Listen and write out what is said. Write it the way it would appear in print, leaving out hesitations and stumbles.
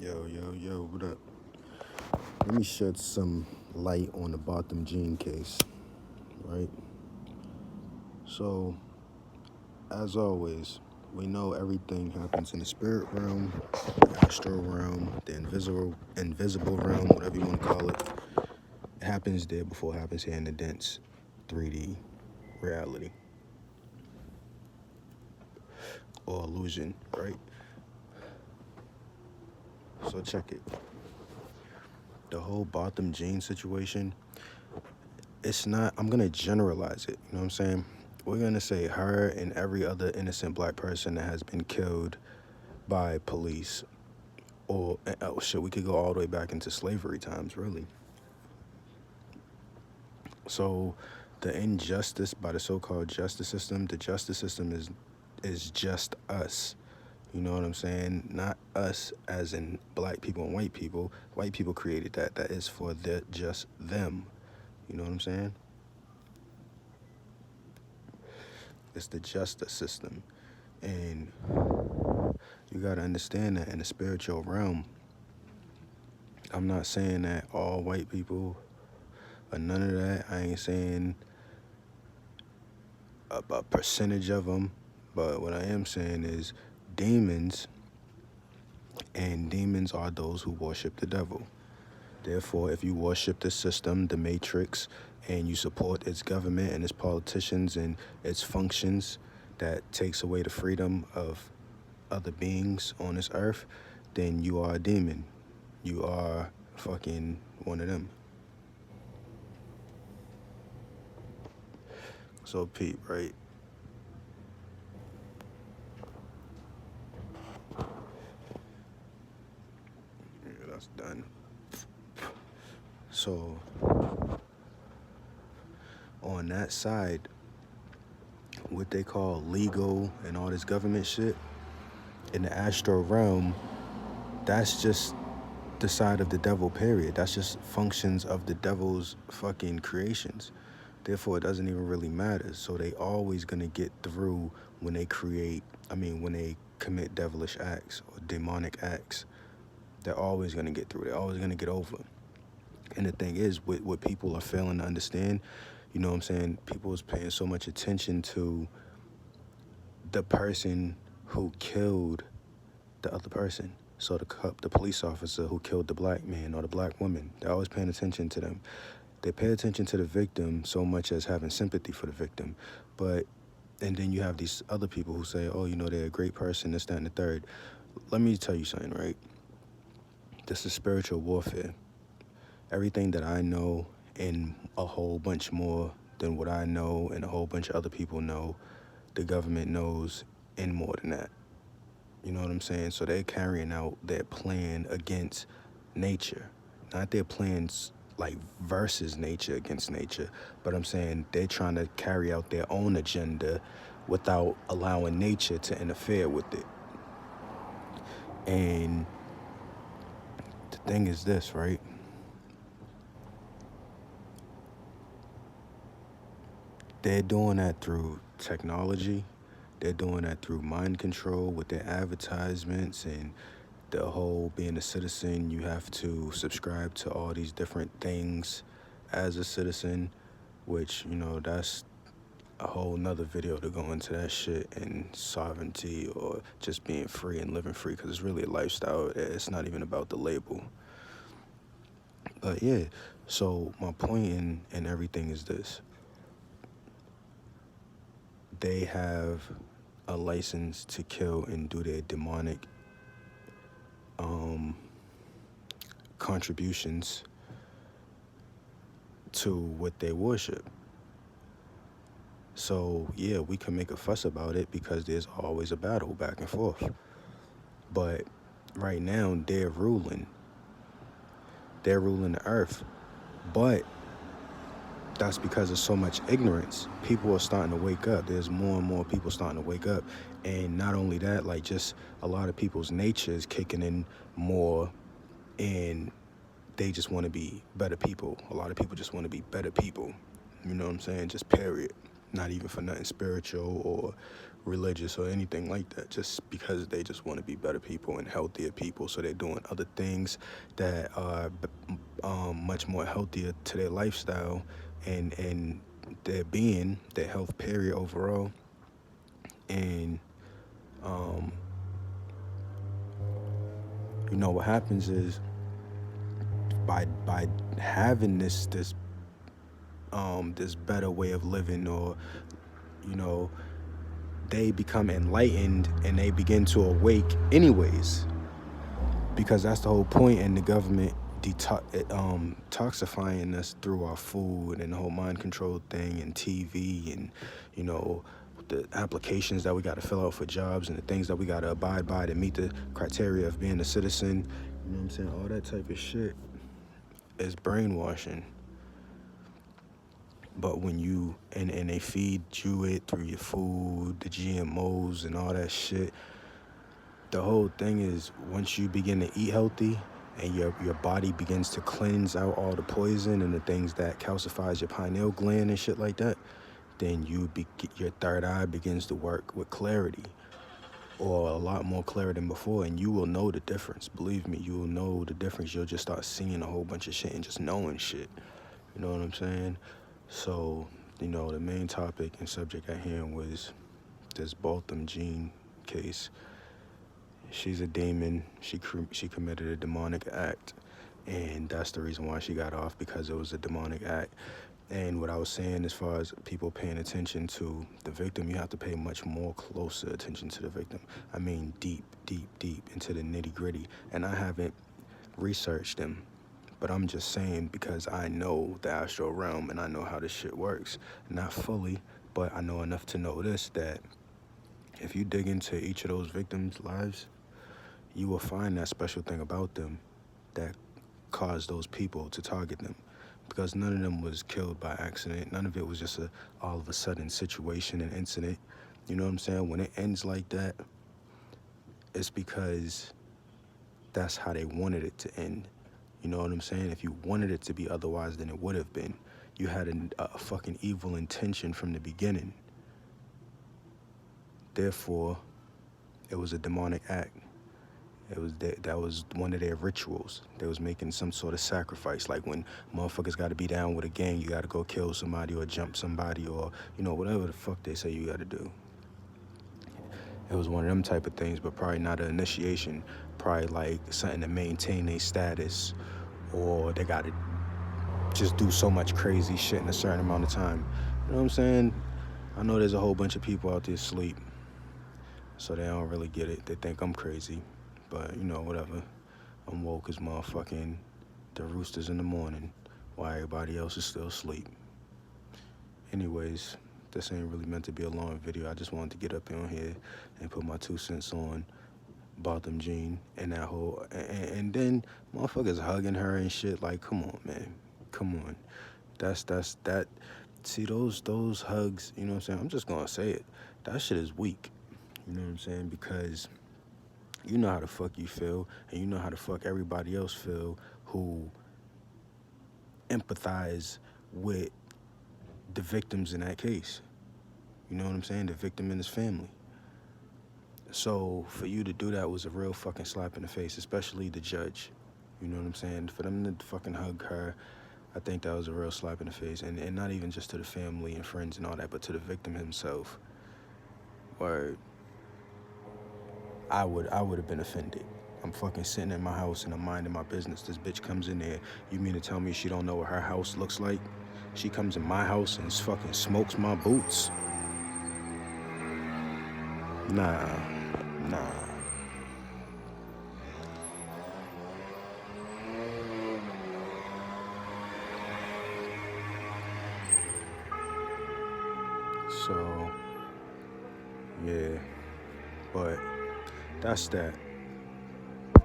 Yo, what up? Let me shed some light on the Botham Jean case, right? So, as always, we know everything happens in the spirit realm, the astral realm, the invisible realm, whatever you want to call it. It happens there before it happens here in the dense 3D reality or illusion, right? So check it. The whole Botham Jean situation, it's not, I'm going to generalize it, you know what I'm saying? We're going to say her and every other innocent black person that has been killed by police or, oh shit, we could go all the way back into slavery times, really. So the injustice by the so-called justice system, the justice system is just us. You know what I'm saying? Not us as in black people and white people. White people created that. That is for just them. You know what I'm saying? It's the justice system. And you got to understand that in the spiritual realm, I'm not saying that all white people are none of that. I ain't saying a percentage of them. But what I am saying is demons, and demons are those who worship the devil. Therefore, if you worship the system, the matrix, and you support its government and its politicians and its functions that takes away the freedom of other beings on this earth, then you are a demon. You are fucking one of them. So Pete, right? Yeah, that's done. So on that side, what they call legal and all this government shit, in the astral realm, that's just the side of the devil, period. That's just functions of the devil's fucking creations. Therefore, it doesn't even really matter. So they always gonna get through when they when they commit devilish acts or demonic acts. They're always gonna get through. They're always gonna get over. And the thing is, what people are failing to understand, you know what I'm saying? People is paying so much attention to the person who killed the other person. So the police officer who killed the black man or the black woman, they're always paying attention to them. They pay attention to the victim so much as having sympathy for the victim. And then you have these other people who say, oh, they're a great person, this, that, and the third. Let me tell you something, right? This is spiritual warfare. Everything that I know and a whole bunch more than what I know and a whole bunch of other people know, the government knows and more than that. You know what I'm saying? So they're carrying out their plan against nature. Not their plans like versus nature against nature, but I'm saying they're trying to carry out their own agenda without allowing nature to interfere with it. And the thing is this, right? They're doing that through technology. They're doing that through mind control with their advertisements and the whole being a citizen, you have to subscribe to all these different things as a citizen, which, that's a whole nother video to go into that shit and sovereignty or just being free and living free, because it's really a lifestyle. It's not even about the label. But yeah, so my point in everything is this. They have a license to kill and do their demonic contributions to what they worship. So yeah, we can make a fuss about it because there's always a battle back and forth. But right now they're ruling the earth. But that's because of so much ignorance. People are starting to wake up. There's more and more people starting to wake up. And not only that, like, just a lot of people's nature is kicking in more, and they just want to be better people. A lot of people just want to be better people. You know what I'm saying? Just period. Not even for nothing spiritual or religious or anything like that, just because they just want to be better people and healthier people. So they're doing other things that are much more healthier to their lifestyle and their being, their health period overall. And what happens is by having this better way of living, or you know they become enlightened and they begin to awake anyways, because that's the whole point. And the government toxifying us through our food and the whole mind control thing and TV and the applications that we got to fill out for jobs and the things that we got to abide by to meet the criteria of being a citizen. You know what I'm saying? All that type of shit is brainwashing. But when and they feed you it through your food, the GMOs and all that shit, the whole thing is, once you begin to eat healthy and your body begins to cleanse out all the poison and the things that calcifies your pineal gland and shit like that, then your third eye begins to work with clarity, or a lot more clear than before, and you will know the difference. Believe me, you will know the difference. You'll just start seeing a whole bunch of shit and just knowing shit. You know what I'm saying? So, the main topic and subject at hand was this Botham Jean case. She's a demon. She committed a demonic act, and that's the reason why she got off, because it was a demonic act. And what I was saying, as far as people paying attention to the victim, you have to pay much more closer attention to the victim. I mean, deep into the nitty gritty. And I haven't researched them, but I'm just saying, because I know the astral realm and I know how this shit works. Not fully, but I know enough to know this, that if you dig into each of those victims' lives, you will find that special thing about them that caused those people to target them. Because none of them was killed by accident. None of it was just a all of a sudden situation and incident. You know what I'm saying? When it ends like that, it's because that's how they wanted it to end. You know what I'm saying? If you wanted it to be otherwise, then it would have been. You had a fucking evil intention from the beginning. Therefore, it was a demonic act. That was one of their rituals. They was making some sort of sacrifice, like when motherfuckers got to be down with a gang, you got to go kill somebody or jump somebody, or whatever the fuck they say you got to do. It was one of them type of things, but probably not an initiation. Probably like something to maintain their status, or they got to just do so much crazy shit in a certain amount of time. You know what I'm saying? I know there's a whole bunch of people out there asleep, so they don't really get it. They think I'm crazy. But, whatever. I'm woke as motherfucking the roosters in the morning while everybody else is still asleep. Anyways, this ain't really meant to be a long video. I just wanted to get up on here and put my 2 cents on Botham Jean and that whole... And then motherfuckers hugging her and shit. Like, come on, man. Come on. That's that... See, those hugs, you know what I'm saying? I'm just gonna say it. That shit is weak. You know what I'm saying? Because... you know how the fuck you feel, and you know how the fuck everybody else feel who empathize with the victims in that case. You know what I'm saying? The victim and his family. So for you to do that was a real fucking slap in the face, especially the judge. You know what I'm saying? For them to fucking hug her, I think that was a real slap in the face. And not even just to the family and friends and all that, but to the victim himself. Word. I would have been offended. I'm fucking sitting in my house and I'm minding my business. This bitch comes in there. You mean to tell me she don't know what her house looks like? She comes in my house and fucking smokes my boots? Nah. So, yeah. But... that's that.